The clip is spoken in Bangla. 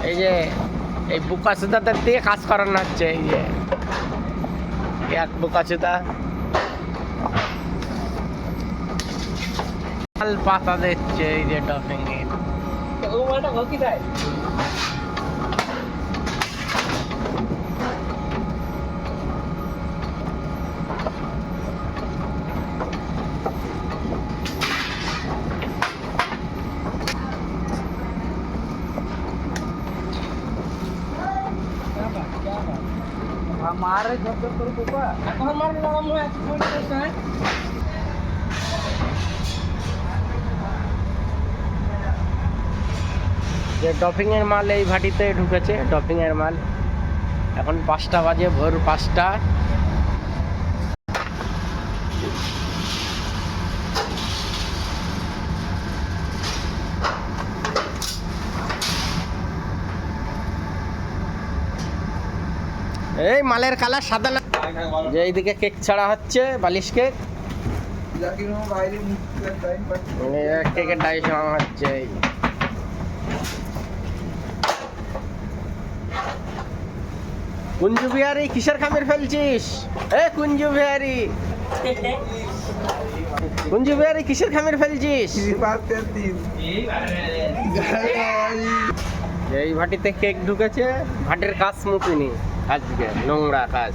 এই যে এই বুকাচুদাদের দিয়ে কাজ করানো হচ্ছে। এই যে এক বুকাচুদা লাল পাতা দিচ্ছে এই যে টপিং এ। ও মাটা কি দেয়? हमारे जब जब करो पापा हमारे नाम है कोई कैसा है যে ডপিং এর মাল এই ভাটিতে ঢুকেছে। ডপিং এর মাল এখন 5টা বাজে, ভোর 5টা। এই মালের কালার সাদা না, যে এইদিকে কেক ছাড়া হচ্ছে, বালিশ কেক। কেকের ডাই খাওয়া হচ্ছে। কুঞ্জু বিহারি কিসের খামির ফেলছিস? এ কুঞ্জু বিহারি, কুঞ্জু বিহারি কিসের খামির ফেলছিস? এই ভাটিতে কেক ঢুকেছে, ভাটির কাজ মুখিনি আজকে, নোংরা কাজ।